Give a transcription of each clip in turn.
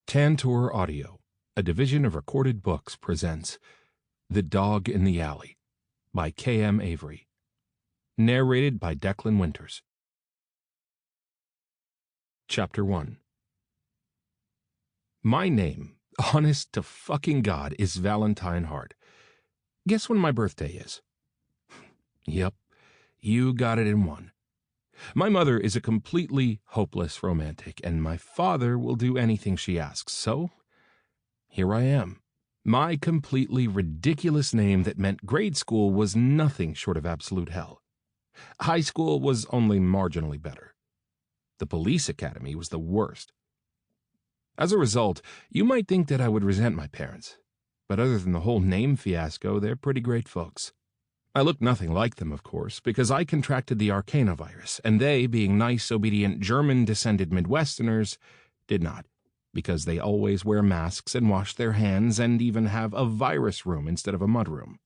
Tantor Audio, a division of Recorded Books, presents The Dog in the Alley by K.M. Avery. Narrated by Declan Winters. Chapter 1. My name, honest to fucking God, is Valentine Hart. Guess when my birthday is? Yep, you got it in one. My mother is a completely hopeless romantic, and my father will do anything she asks, so here I am. My completely ridiculous name that meant grade school was nothing short of absolute hell. High school was only marginally better. The police academy was the worst. As a result, you might think that I would resent my parents, but other than the whole name fiasco, they're pretty great folks. I look nothing like them, of course, because I contracted the Arcana virus, and they, being nice, obedient, German-descended Midwesterners, did not, because they always wear masks and wash their hands and even have a virus room instead of a mudroom.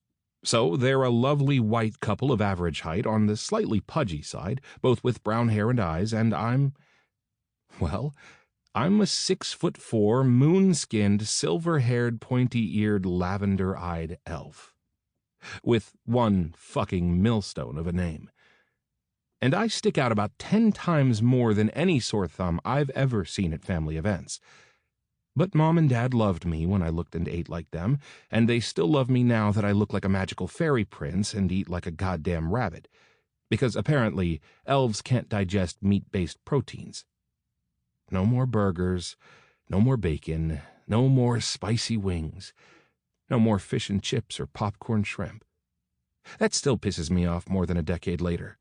So they're a lovely white couple of average height on the slightly pudgy side, both with brown hair and eyes, and I'm a 6'4", moon-skinned, silver-haired, pointy-eared, lavender-eyed elf. With one fucking millstone of a name. And I stick out about 10 times more than any sore thumb I've ever seen at family events. But Mom and Dad loved me when I looked and ate like them, and they still love me now that I look like a magical fairy prince and eat like a goddamn rabbit, because apparently elves can't digest meat-based proteins. No more burgers, no more bacon, no more spicy wings. No more fish and chips or popcorn shrimp. That still pisses me off more than a decade later.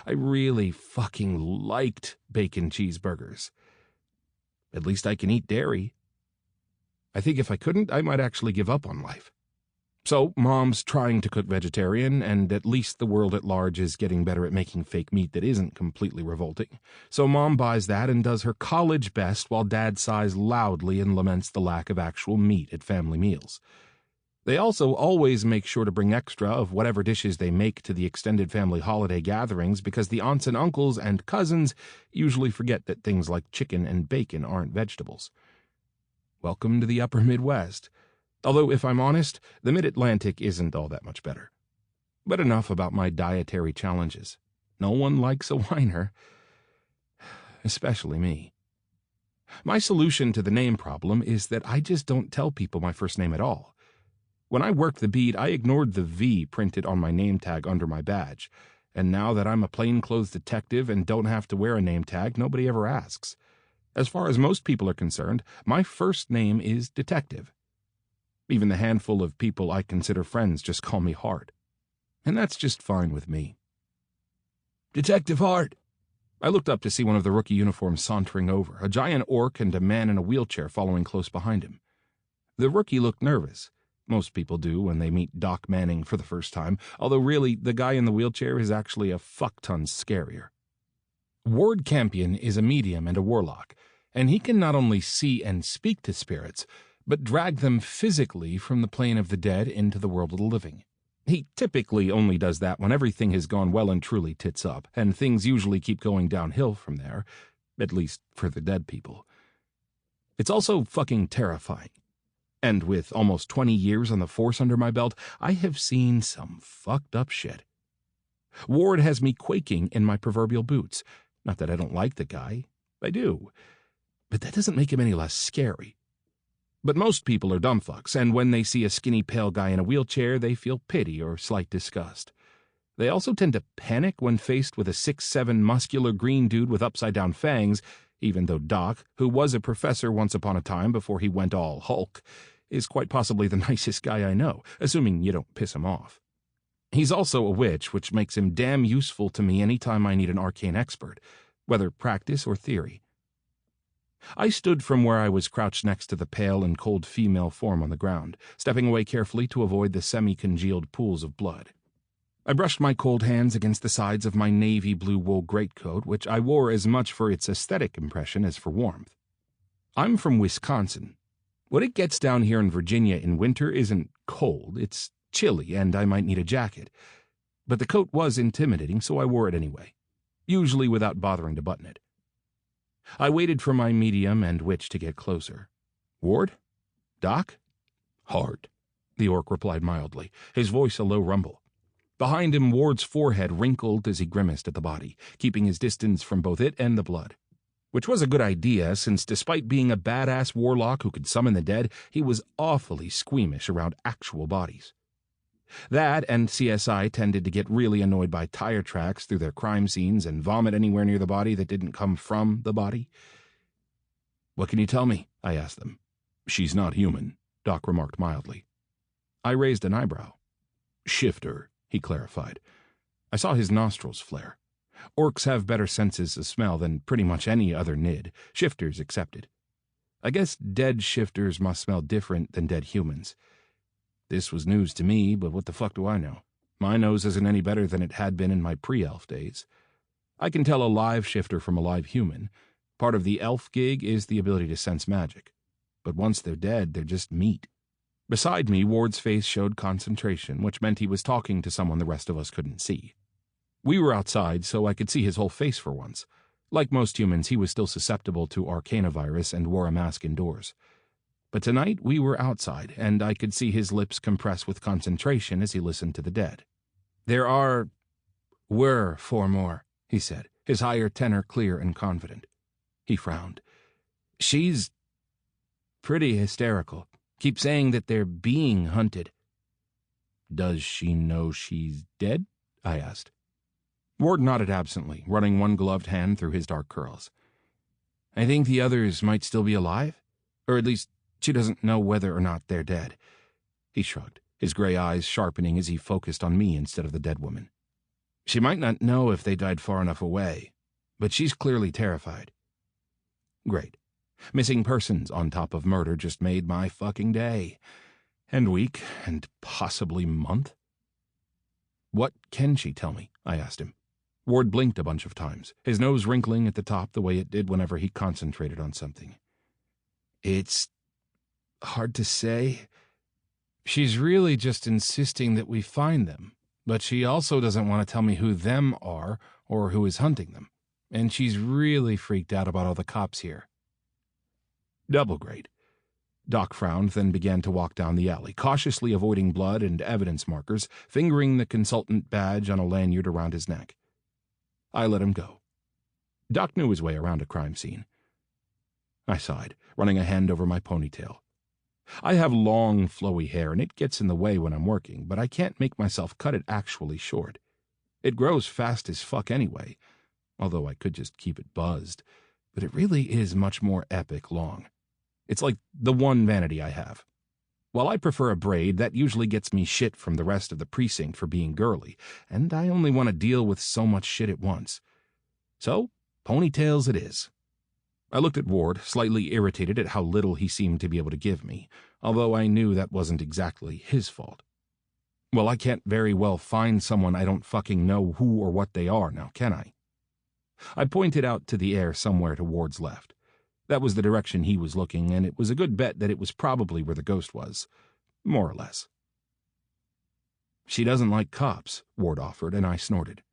I really fucking liked bacon cheeseburgers. At least I can eat dairy. I think if I couldn't, I might actually give up on life. So, Mom's trying to cook vegetarian, and at least the world at large is getting better at making fake meat that isn't completely revolting. So Mom buys that and does her college best while Dad sighs loudly and laments the lack of actual meat at family meals. They also always make sure to bring extra of whatever dishes they make to the extended family holiday gatherings because the aunts and uncles and cousins usually forget that things like chicken and bacon aren't vegetables. Welcome to the upper Midwest. Although, if I'm honest, the Mid-Atlantic isn't all that much better. But enough about my dietary challenges. No one likes a whiner. Especially me. My solution to the name problem is that I just don't tell people my first name at all. When I worked the beat, I ignored the V printed on my name tag under my badge, and now that I'm a plainclothes detective and don't have to wear a name tag, nobody ever asks. As far as most people are concerned, my first name is Detective. Even the handful of people I consider friends just call me Hart. And that's just fine with me. Detective Hart! I looked up to see one of the rookie uniforms sauntering over, a giant orc and a man in a wheelchair following close behind him. The rookie looked nervous. Most people do when they meet Doc Manning for the first time, although really, the guy in the wheelchair is actually a fuck-ton scarier. Ward Campion is a medium and a warlock, and he can not only see and speak to spirits, but drag them physically from the plane of the dead into the world of the living. He typically only does that when everything has gone well and truly tits up, and things usually keep going downhill from there, at least for the dead people. It's also fucking terrifying. And with almost 20 years on the force under my belt, I have seen some fucked up shit. Ward has me quaking in my proverbial boots. Not that I don't like the guy. I do. But that doesn't make him any less scary. But most people are dumb fucks, and when they see a skinny pale guy in a wheelchair, they feel pity or slight disgust. They also tend to panic when faced with a 6'7" muscular green dude with upside-down fangs, even though Doc, who was a professor once upon a time before he went all Hulk, is quite possibly the nicest guy I know, assuming you don't piss him off. He's also a witch, which makes him damn useful to me any time I need an arcane expert, whether practice or theory. I stood from where I was crouched next to the pale and cold female form on the ground, stepping away carefully to avoid the semi-congealed pools of blood. I brushed my cold hands against the sides of my navy blue wool greatcoat, which I wore as much for its aesthetic impression as for warmth. I'm from Wisconsin. What it gets down here in Virginia in winter isn't cold, it's chilly, and I might need a jacket. But the coat was intimidating, so I wore it anyway, usually without bothering to button it. I waited for my medium and witch to get closer. Ward? Doc? Hard, the orc replied mildly, his voice a low rumble. Behind him, Ward's forehead wrinkled as he grimaced at the body, keeping his distance from both it and the blood. Which was a good idea, since despite being a badass warlock who could summon the dead, he was awfully squeamish around actual bodies. That and CSI tended to get really annoyed by tire tracks through their crime scenes and vomit anywhere near the body that didn't come from the body. What can you tell me? I asked them. She's not human, Doc remarked mildly. I raised an eyebrow. Shifter, he clarified. I saw his nostrils flare. Orcs have better senses of smell than pretty much any other nid, shifters excepted. I guess dead shifters must smell different than dead humans. This was news to me, but what the fuck do I know? My nose isn't any better than it had been in my pre-elf days. I can tell a live shifter from a live human. Part of the elf gig is the ability to sense magic. But once they're dead, they're just meat. Beside me, Ward's face showed concentration, which meant he was talking to someone the rest of us couldn't see. We were outside, so I could see his whole face for once. Like most humans, he was still susceptible to arcanavirus and wore a mask indoors. But tonight we were outside, and I could see his lips compress with concentration as he listened to the dead. Were 4 more, he said, his higher tenor clear and confident. He frowned. She's pretty hysterical. Keep saying that they're being hunted. Does she know she's dead? I asked. Ward nodded absently, running one gloved hand through his dark curls. I think the others might still be alive, or at least she doesn't know whether or not they're dead. He shrugged, his gray eyes sharpening as he focused on me instead of the dead woman. She might not know if they died far enough away, but she's clearly terrified. Great. Missing persons on top of murder just made my fucking day. And week, and possibly month. What can she tell me? I asked him. Ward blinked a bunch of times, his nose wrinkling at the top the way it did whenever he concentrated on something. It's hard to say. She's really just insisting that we find them, but she also doesn't want to tell me who them are or who is hunting them, and she's really freaked out about all the cops here. Double great. Doc frowned, then began to walk down the alley, cautiously avoiding blood and evidence markers, fingering the consultant badge on a lanyard around his neck. I let him go. Doc knew his way around a crime scene. I sighed, running a hand over my ponytail. I have long, flowy hair, and it gets in the way when I'm working, but I can't make myself cut it actually short. It grows fast as fuck anyway, although I could just keep it buzzed, but it really is much more epic long. It's like the one vanity I have. While I prefer a braid, that usually gets me shit from the rest of the precinct for being girly, and I only want to deal with so much shit at once. So, ponytails it is. I looked at Ward, slightly irritated at how little he seemed to be able to give me, although I knew that wasn't exactly his fault. Well, I can't very well find someone I don't fucking know who or what they are now, can I? I pointed out to the air somewhere to Ward's left. That was the direction he was looking, and it was a good bet that it was probably where the ghost was. More or less. She doesn't like cops, Ward offered, and I snorted.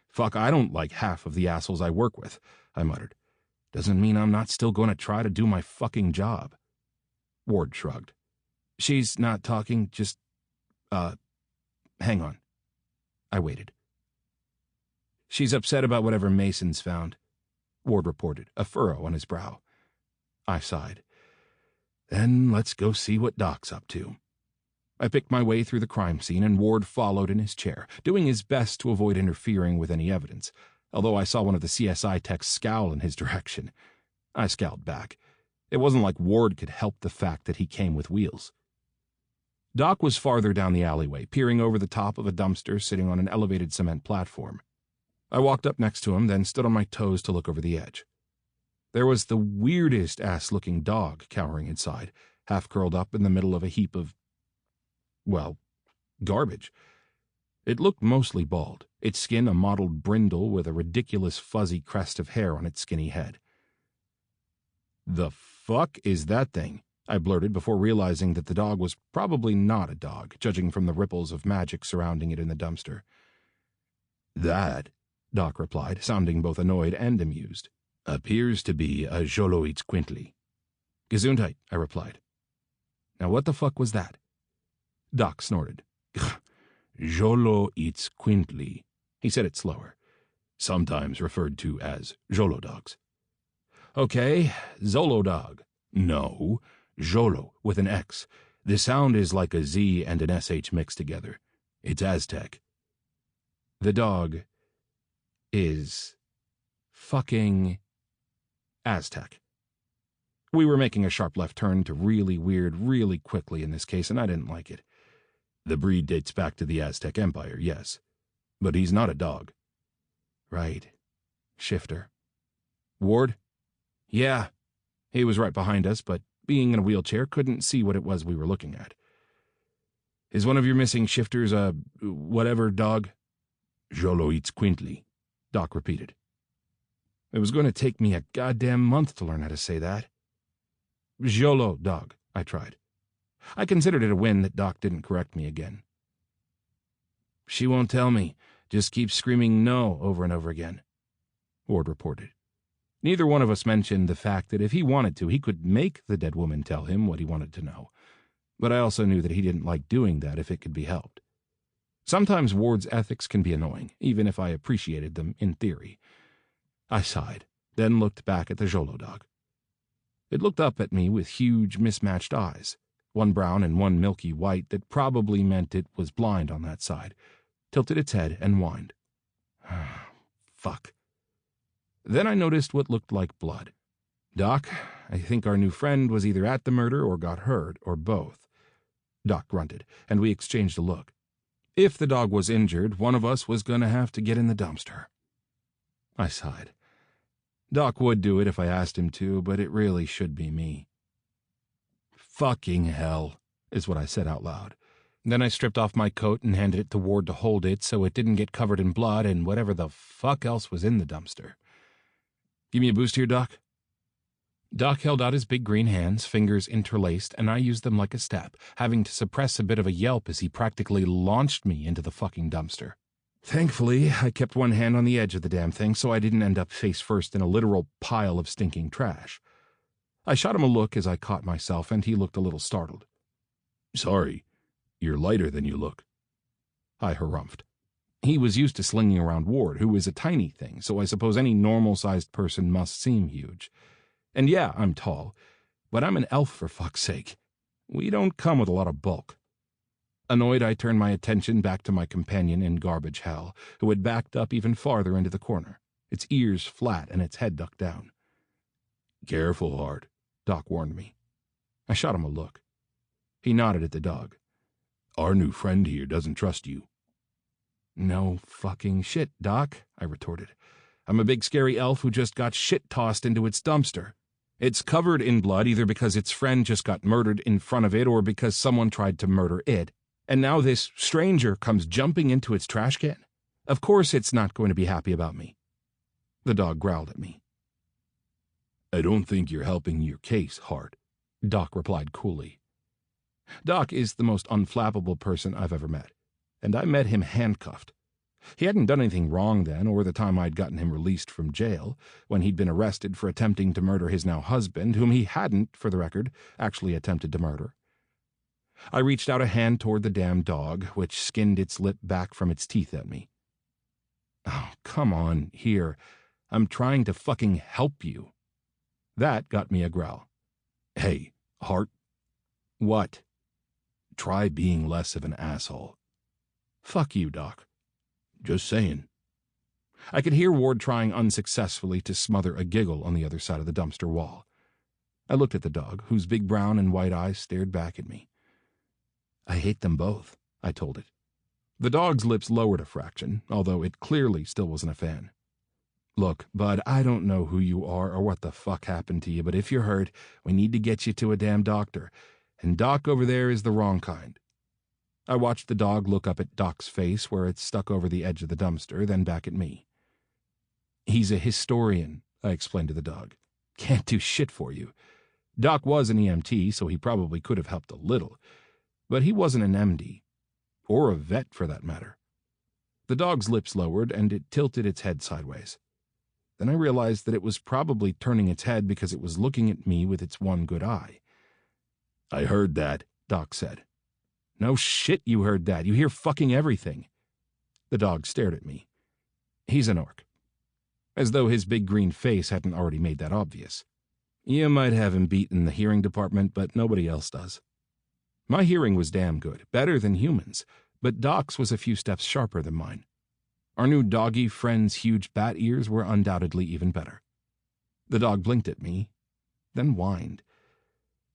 Fuck, I don't like half of the assholes I work with, I muttered. Doesn't mean I'm not still going to try to do my fucking job. Ward shrugged. She's not talking, just, hang on. I waited. She's upset about whatever Mason's found, Ward reported, a furrow on his brow. I sighed. Then let's go see what Doc's up to. I picked my way through the crime scene, and Ward followed in his chair, doing his best to avoid interfering with any evidence, although I saw one of the CSI techs scowl in his direction. I scowled back. It wasn't like Ward could help the fact that he came with wheels. Doc was farther down the alleyway, peering over the top of a dumpster sitting on an elevated cement platform. I walked up next to him, then stood on my toes to look over the edge. There was the weirdest-ass-looking dog cowering inside, half curled up in the middle of a heap of, well, garbage. It looked mostly bald, its skin a mottled brindle with a ridiculous fuzzy crest of hair on its skinny head. The fuck is that thing? I blurted before realizing that the dog was probably not a dog, judging from the ripples of magic surrounding it in the dumpster. That, Doc replied, sounding both annoyed and amused, appears to be a Joloitzquintli. Gesundheit, I replied. Now what the fuck was that? Doc snorted. Jolo eats quintly. He said it slower, sometimes referred to as Jolo dogs. Okay, Zolo dog. No, Jolo with an X. The sound is like a Z and an SH mixed together. It's Aztec. The dog is fucking Aztec. We were making a sharp left turn to really weird really quickly in this case, and I didn't like it. The breed dates back to the Aztec Empire, yes. But he's not a dog. Right. Shifter. Ward? Yeah. He was right behind us, but being in a wheelchair, couldn't see what it was we were looking at. Is one of your missing shifters a whatever dog? Jolo eats quintly, Doc repeated. It was going to take me a goddamn month to learn how to say that. Jolo dog, I tried. I considered it a win that Doc didn't correct me again. She won't tell me, just keeps screaming no over and over again, Ward reported. Neither one of us mentioned the fact that if he wanted to, he could make the dead woman tell him what he wanted to know. But I also knew that he didn't like doing that if it could be helped. Sometimes Ward's ethics can be annoying, even if I appreciated them in theory. I sighed, then looked back at the Jolo dog. It looked up at me with huge, mismatched eyes, one brown and one milky white that probably meant it was blind on that side, tilted its head and whined. Fuck. Then I noticed what looked like blood. Doc, I think our new friend was either at the murder or got hurt, or both. Doc grunted, and we exchanged a look. If the dog was injured, one of us was going to have to get in the dumpster. I sighed. Doc would do it if I asked him to, but it really should be me. Fucking hell, is what I said out loud. Then I stripped off my coat and handed it to Ward to hold it so it didn't get covered in blood and whatever the fuck else was in the dumpster. Give me a boost here, Doc. Doc held out his big green hands, fingers interlaced, and I used them like a step, having to suppress a bit of a yelp as he practically launched me into the fucking dumpster. Thankfully, I kept one hand on the edge of the damn thing so I didn't end up face first in a literal pile of stinking trash. I shot him a look as I caught myself, and he looked a little startled. Sorry, you're lighter than you look, I harumphed. He was used to slinging around Ward, who is a tiny thing, so I suppose any normal-sized person must seem huge. And yeah, I'm tall, but I'm an elf for fuck's sake. We don't come with a lot of bulk. Annoyed, I turned my attention back to my companion in garbage hell, who had backed up even farther into the corner, its ears flat and its head ducked down. Careful, Hart, Doc warned me. I shot him a look. He nodded at the dog. Our new friend here doesn't trust you. No fucking shit, Doc, I retorted. I'm a big scary elf who just got shit tossed into its dumpster. It's covered in blood either because its friend just got murdered in front of it or because someone tried to murder it. And now this stranger comes jumping into its trash can. Of course it's not going to be happy about me. The dog growled at me. I don't think you're helping your case, Hart, Doc replied coolly. Doc is the most unflappable person I've ever met, and I met him handcuffed. He hadn't done anything wrong then, or the time I'd gotten him released from jail, when he'd been arrested for attempting to murder his now husband, whom he hadn't, for the record, actually attempted to murder. I reached out a hand toward the damn dog, which skinned its lip back from its teeth at me. Oh, come on, here. I'm trying to fucking help you. That got me a growl. Hey, Hart. What? Try being less of an asshole. Fuck you, Doc. Just saying. I could hear Ward trying unsuccessfully to smother a giggle on the other side of the dumpster wall. I looked at the dog, whose big brown and white eyes stared back at me. I hate them both, I told it. The dog's lips lowered a fraction, although it clearly still wasn't a fan. Look, bud, I don't know who you are or what the fuck happened to you, but if you're hurt, we need to get you to a damn doctor. And Doc over there is the wrong kind. I watched the dog look up at Doc's face where it stuck over the edge of the dumpster, then back at me. He's a historian, I explained to the dog. Can't do shit for you. Doc was an EMT, so he probably could have helped a little. But he wasn't an MD. Or a vet, for that matter. The dog's lips lowered, and it tilted its head sideways. Then I realized that it was probably turning its head because it was looking at me with its one good eye. "I heard that," Doc said. "No shit you heard that. You hear fucking everything." The dog stared at me. He's an orc. As though his big green face hadn't already made that obvious. You might have him beat in the hearing department, but nobody else does. My hearing was damn good, better than humans, but Doc's was a few steps sharper than mine. Our new doggy friend's huge bat ears were undoubtedly even better. The dog blinked at me, then whined.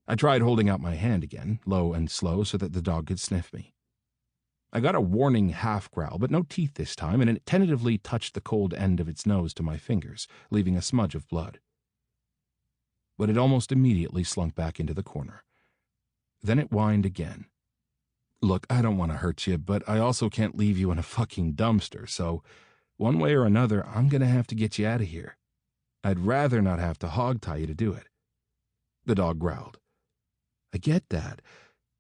I tried holding out my hand again, low and slow, so that the dog could sniff me. I got a warning half growl, but no teeth this time, and it tentatively touched the cold end of its nose to my fingers, leaving a smudge of blood. But it almost immediately slunk back into the corner. Then it whined again. "Look, I don't want to hurt you, but I also can't leave you in a fucking dumpster, so one way or another, I'm going to have to get you out of here. I'd rather not have to hog-tie you to do it." The dog growled. "I get that,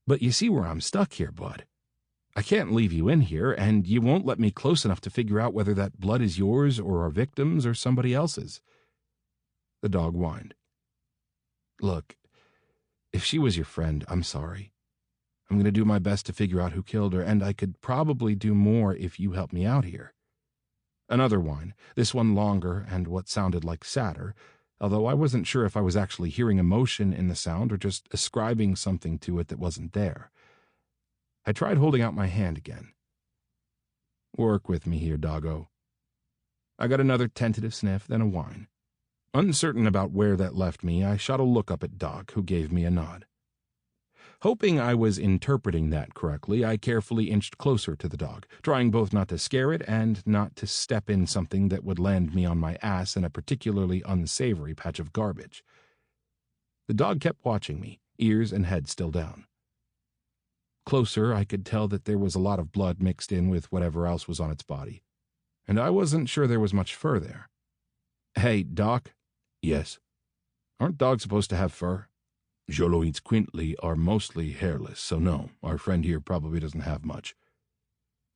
but you see where I'm stuck here, bud. I can't leave you in here, and you won't let me close enough to figure out whether that blood is yours or our victim's or somebody else's." The dog whined. "Look, if she was your friend, I'm sorry. I'm going to do my best to figure out who killed her, and I could probably do more if you help me out here." Another whine, this one longer and what sounded like sadder, although I wasn't sure if I was actually hearing emotion in the sound or just ascribing something to it that wasn't there. I tried holding out my hand again. "Work with me here, doggo." I got another tentative sniff, then a whine. Uncertain about where that left me, I shot a look up at Doc, who gave me a nod. Hoping I was interpreting that correctly, I carefully inched closer to the dog, trying both not to scare it and not to step in something that would land me on my ass in a particularly unsavory patch of garbage. The dog kept watching me, ears and head still down. Closer, I could tell that there was a lot of blood mixed in with whatever else was on its body, and I wasn't sure there was much fur there. "Hey, Doc." "Yes." "Aren't dogs supposed to have fur?" "Joloids quintly are mostly hairless, so no, our friend here probably doesn't have much."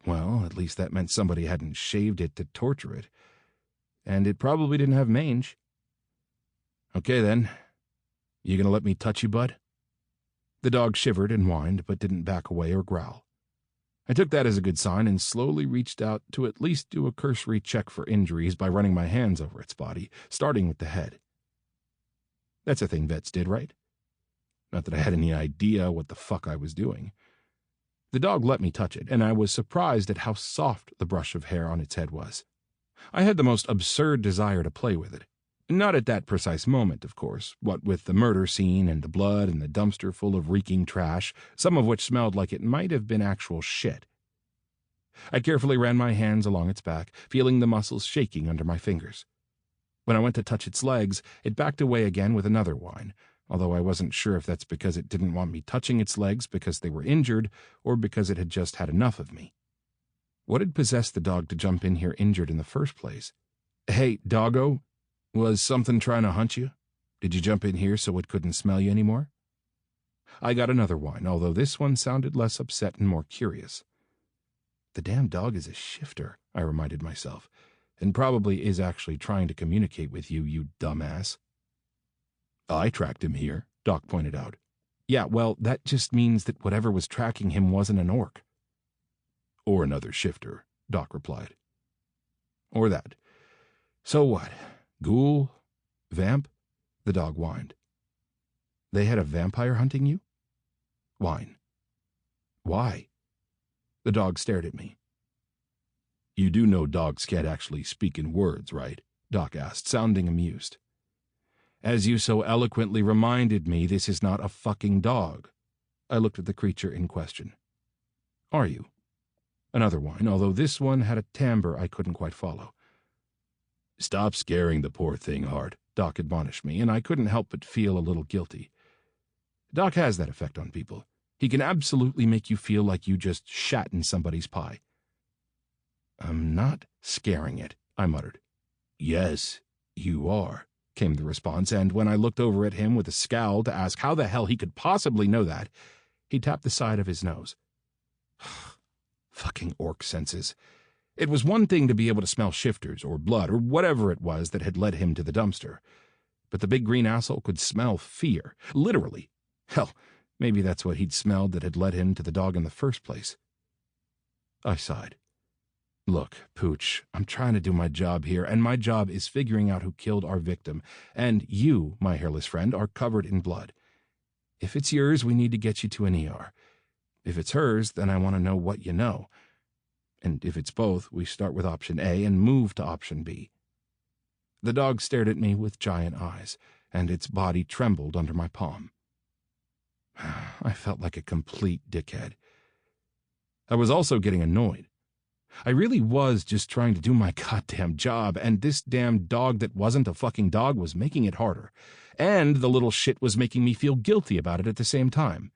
Well, at least that meant somebody hadn't shaved it to torture it, and it probably didn't have mange. "Okay then, you gonna let me touch you, bud?" The dog shivered and whined, but didn't back away or growl. I took that as a good sign and slowly reached out to at least do a cursory check for injuries by running my hands over its body, starting with the head. That's a thing vets did, right? Not that I had any idea what the fuck I was doing. The dog let me touch it, and I was surprised at how soft the brush of hair on its head was. I had the most absurd desire to play with it. Not at that precise moment, of course, what with the murder scene and the blood and the dumpster full of reeking trash, some of which smelled like it might have been actual shit. I carefully ran my hands along its back, feeling the muscles shaking under my fingers. When I went to touch its legs, it backed away again with another whine, although I wasn't sure if that's because it didn't want me touching its legs because they were injured or because it had just had enough of me. What had possessed the dog to jump in here injured in the first place? "Hey, doggo, was something trying to hunt you? Did you jump in here so it couldn't smell you anymore?" I got another whine, although this one sounded less upset and more curious. The damn dog is a shifter, I reminded myself, and probably is actually trying to communicate with you, you dumbass. "I tracked him here," Doc pointed out. "Yeah, well, that just means that whatever was tracking him wasn't an orc." "Or another shifter," Doc replied. "Or that. So what? Ghoul? Vamp?" The dog whined. "They had a vampire hunting you?" Whine. "Why?" The dog stared at me. "You do know dogs can't actually speak in words, right?" Doc asked, sounding amused. "As you so eloquently reminded me, this is not a fucking dog." I looked at the creature in question. "Are you?" Another whine, although this one had a timbre I couldn't quite follow. "Stop scaring the poor thing, Hart," Doc admonished me, and I couldn't help but feel a little guilty. Doc has that effect on people. He can absolutely make you feel like you just shat in somebody's pie. "I'm not scaring it," I muttered. "Yes, you are," came the response, and when I looked over at him with a scowl to ask how the hell he could possibly know that, he tapped the side of his nose. Fucking orc senses. It was one thing to be able to smell shifters or blood or whatever it was that had led him to the dumpster. But the big green asshole could smell fear, literally. Hell, maybe that's what he'd smelled that had led him to the dog in the first place. I sighed. Look, Pooch, I'm trying to do my job here, and my job is figuring out who killed our victim, and you, my hairless friend, are covered in blood. If it's yours, we need to get you to an ER. If it's hers, then I want to know what you know. And if it's both, we start with option A and move to option B. The dog stared at me with giant eyes, and its body trembled under my palm. I felt like a complete dickhead. I was also getting annoyed. I really was just trying to do my goddamn job, and this damn dog that wasn't a fucking dog was making it harder, and the little shit was making me feel guilty about it at the same time.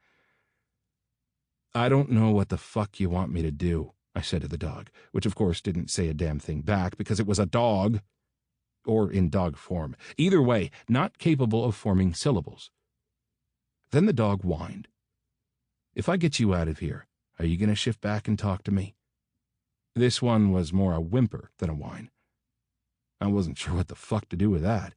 I don't know what the fuck you want me to do, I said to the dog, which of course didn't say a damn thing back because it was a dog, or in dog form. Either way, not capable of forming syllables. Then the dog whined. If I get you out of here, are you going to shift back and talk to me? This one was more a whimper than a whine. I wasn't sure what the fuck to do with that.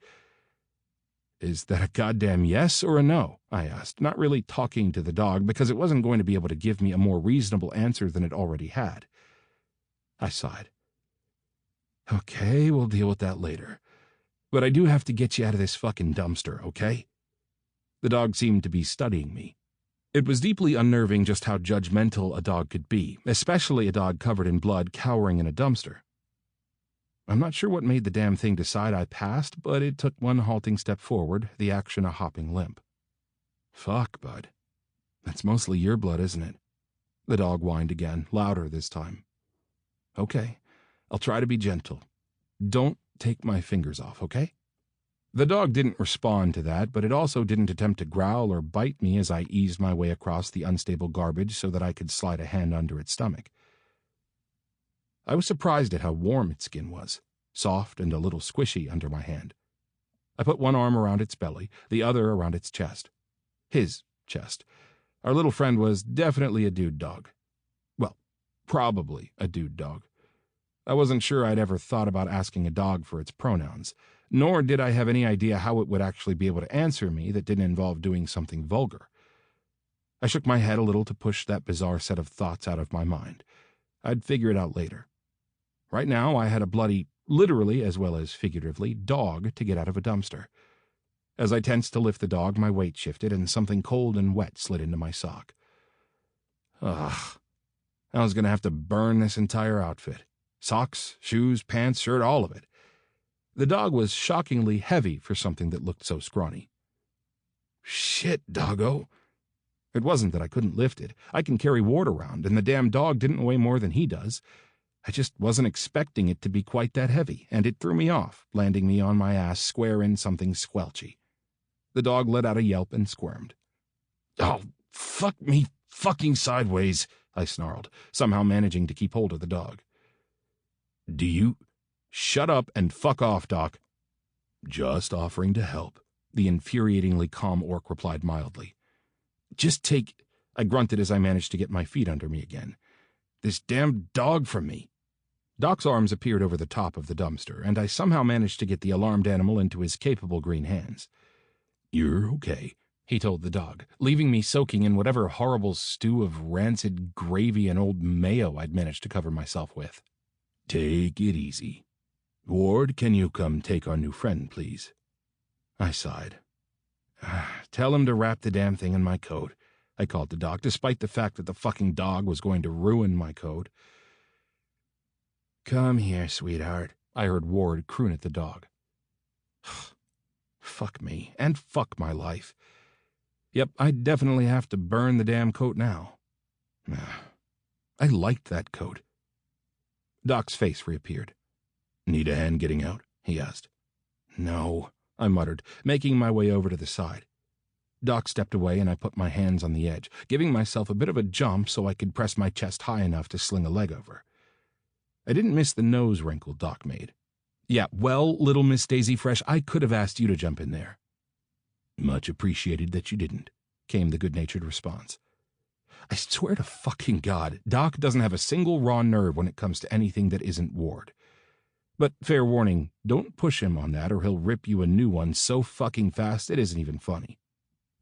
Is that a goddamn yes or a no? I asked, not really talking to the dog because it wasn't going to be able to give me a more reasonable answer than it already had. I sighed. Okay, we'll deal with that later. But I do have to get you out of this fucking dumpster, okay? The dog seemed to be studying me. It was deeply unnerving just how judgmental a dog could be, especially a dog covered in blood cowering in a dumpster. I'm not sure what made the damn thing decide I passed, but it took one halting step forward, the action a hopping limp. Fuck, bud. That's mostly your blood, isn't it? The dog whined again, louder this time. Okay, I'll try to be gentle. Don't take my fingers off, okay? The dog didn't respond to that, but it also didn't attempt to growl or bite me as I eased my way across the unstable garbage so that I could slide a hand under its stomach. I was surprised at how warm its skin was, soft and a little squishy under my hand. I put one arm around its belly, the other around its chest. His chest. Our little friend was definitely a dude dog. Well, probably a dude dog. I wasn't sure I'd ever thought about asking a dog for its pronouns, nor did I have any idea how it would actually be able to answer me that didn't involve doing something vulgar. I shook my head a little to push that bizarre set of thoughts out of my mind. I'd figure it out later. Right now, I had a bloody, literally as well as figuratively, dog to get out of a dumpster. As I tensed to lift the dog, my weight shifted and something cold and wet slid into my sock. Ugh. I was going to have to burn this entire outfit. Socks, shoes, pants, shirt, all of it. The dog was shockingly heavy for something that looked so scrawny. Shit, doggo. It wasn't that I couldn't lift it. I can carry Ward around, and the damn dog didn't weigh more than he does. I just wasn't expecting it to be quite that heavy, and it threw me off, landing me on my ass square in something squelchy. The dog let out a yelp and squirmed. Oh, fuck me fucking sideways, I snarled, somehow managing to keep hold of the dog. Do you... Shut up and fuck off, Doc. Just offering to help, the infuriatingly calm orc replied mildly. Just take... I grunted as I managed to get my feet under me again. This damn dog from me. Doc's arms appeared over the top of the dumpster, and I somehow managed to get the alarmed animal into his capable green hands. You're okay, he told the dog, leaving me soaking in whatever horrible stew of rancid gravy and old mayo I'd managed to cover myself with. Take it easy. Ward, can you come take our new friend, please? I sighed. Tell him to wrap the damn thing in my coat, I called the doc, despite the fact that the fucking dog was going to ruin my coat. Come here, sweetheart, I heard Ward croon at the dog. Fuck me, and fuck my life. Yep, I definitely have to burn the damn coat now. I liked that coat. Doc's face reappeared. Need a hand getting out? He asked. No, I muttered, making my way over to the side. Doc stepped away and I put my hands on the edge, giving myself a bit of a jump so I could press my chest high enough to sling a leg over. I didn't miss the nose wrinkle Doc made. Yeah, well, little Miss Daisy Fresh, I could have asked you to jump in there. Much appreciated that you didn't, came the good-natured response. I swear to fucking God, Doc doesn't have a single raw nerve when it comes to anything that isn't Ward. But fair warning, don't push him on that or he'll rip you a new one so fucking fast it isn't even funny.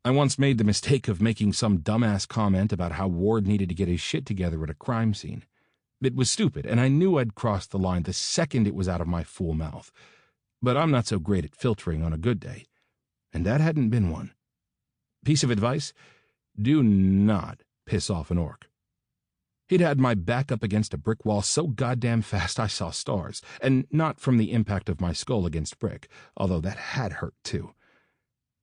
I once made the mistake of making some dumbass comment about how Ward needed to get his shit together at a crime scene. It was stupid, and I knew I'd crossed the line the second it was out of my fool mouth. But I'm not so great at filtering on a good day, and that hadn't been one. Piece of advice: do not piss off an orc. He'd had my back up against a brick wall so goddamn fast I saw stars, and not from the impact of my skull against brick, although that had hurt too.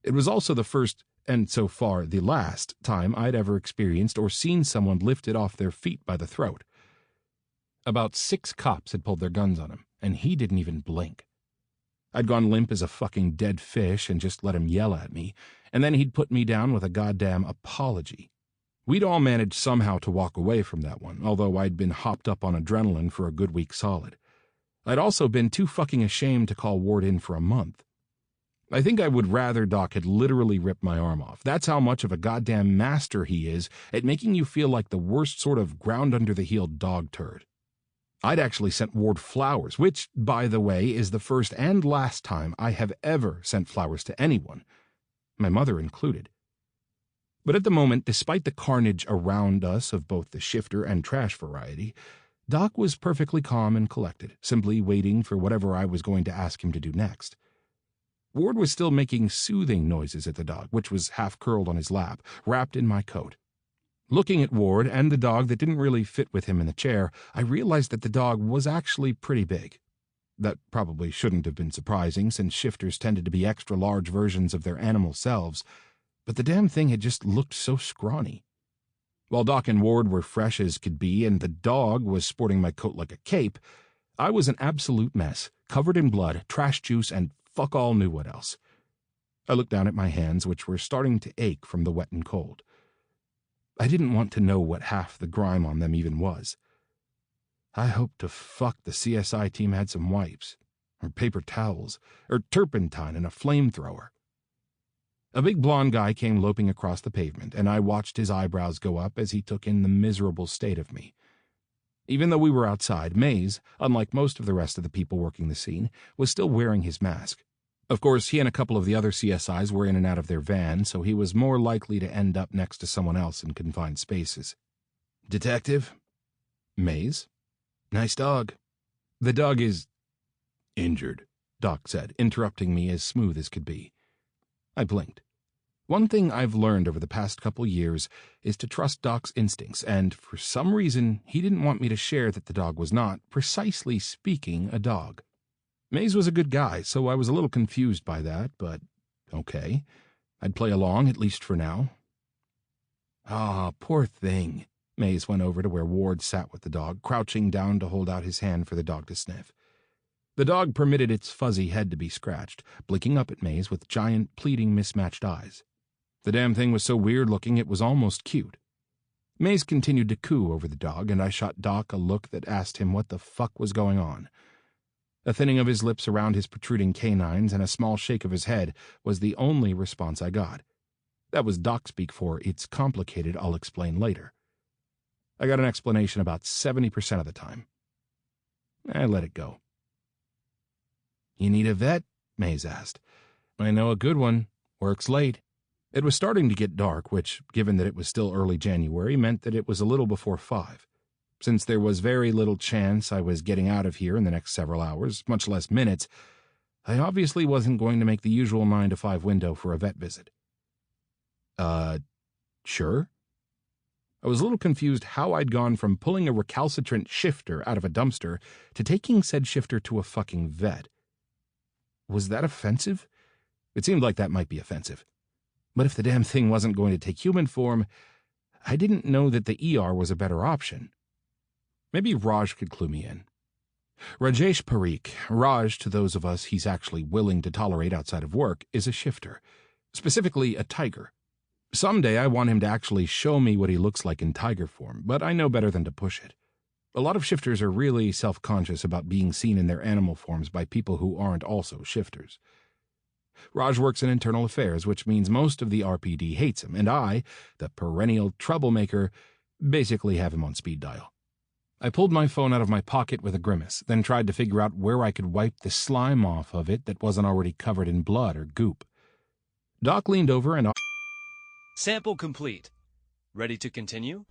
It was also the first, and so far the last, time I'd ever experienced or seen someone lifted off their feet by the throat. About 6 cops had pulled their guns on him, and he didn't even blink. I'd gone limp as a fucking dead fish and just let him yell at me, and then he'd put me down with a goddamn apology. We'd all managed somehow to walk away from that one, although I'd been hopped up on adrenaline for a good week solid. I'd also been too fucking ashamed to call Ward in for a month. I think I would rather Doc had literally ripped my arm off. That's how much of a goddamn master he is at making you feel like the worst sort of ground-under-the-heel dog turd. I'd actually sent Ward flowers, which, by the way, is the first and last time I have ever sent flowers to anyone, my mother included. But at the moment, despite the carnage around us of both the shifter and trash variety, Doc was perfectly calm and collected, simply waiting for whatever I was going to ask him to do next. Ward was still making soothing noises at the dog, which was half curled on his lap, wrapped in my coat. Looking at Ward and the dog that didn't really fit with him in the chair, I realized that the dog was actually pretty big. That probably shouldn't have been surprising, since shifters tended to be extra large versions of their animal selves, but the damn thing had just looked so scrawny. While Doc and Ward were fresh as could be and the dog was sporting my coat like a cape, I was an absolute mess, covered in blood, trash juice, and fuck all knew what else. I looked down at my hands, which were starting to ache from the wet and cold. I didn't want to know what half the grime on them even was. I hoped to fuck the CSI team had some wipes, or paper towels, or turpentine and a flamethrower. A big blond guy came loping across the pavement, and I watched his eyebrows go up as he took in the miserable state of me. Even though we were outside, Mays, unlike most of the rest of the people working the scene, was still wearing his mask. Of course, he and a couple of the other CSIs were in and out of their van, so he was more likely to end up next to someone else in confined spaces. "Detective?" "Mays?" "Nice dog." "The dog is injured," Doc said, interrupting me as smooth as could be. I blinked. One thing I've learned over the past couple years is to trust Doc's instincts, and for some reason he didn't want me to share that the dog was not, precisely speaking, a dog. Mays was a good guy, so I was a little confused by that, but okay. I'd play along, at least for now. "Ah, poor thing." Mays went over to where Ward sat with the dog, crouching down to hold out his hand for the dog to sniff. The dog permitted its fuzzy head to be scratched, blinking up at Mays with giant, pleading, mismatched eyes. The damn thing was so weird-looking it was almost cute. Mays continued to coo over the dog, and I shot Doc a look that asked him what the fuck was going on. A thinning of his lips around his protruding canines and a small shake of his head was the only response I got. That was Doc speak for, "It's complicated, I'll explain later." I got an explanation about 70% of the time. I let it go. "You need a vet?" Mays asked. "I know a good one. Works late." It was starting to get dark, which, given that it was still early January, meant that it was a little before 5. Since there was very little chance I was getting out of here in the next several hours, much less minutes, I obviously wasn't going to make the usual 9 to 5 window for a vet visit. Sure? I was a little confused how I'd gone from pulling a recalcitrant shifter out of a dumpster to taking said shifter to a fucking vet. Was that offensive? It seemed like that might be offensive. But if the damn thing wasn't going to take human form, I didn't know that the ER was a better option. Maybe Raj could clue me in. Rajesh Parikh, Raj to those of us he's actually willing to tolerate outside of work, is a shifter, specifically a tiger. Someday I want him to actually show me what he looks like in tiger form, but I know better than to push it. A lot of shifters are really self-conscious about being seen in their animal forms by people who aren't also shifters. Raj works in internal affairs, which means most of the RPD hates him, and I, the perennial troublemaker, basically have him on speed dial. I pulled my phone out of my pocket with a grimace, then tried to figure out where I could wipe the slime off of it that wasn't already covered in blood or goop. Doc leaned over and... Sample complete. Ready to continue?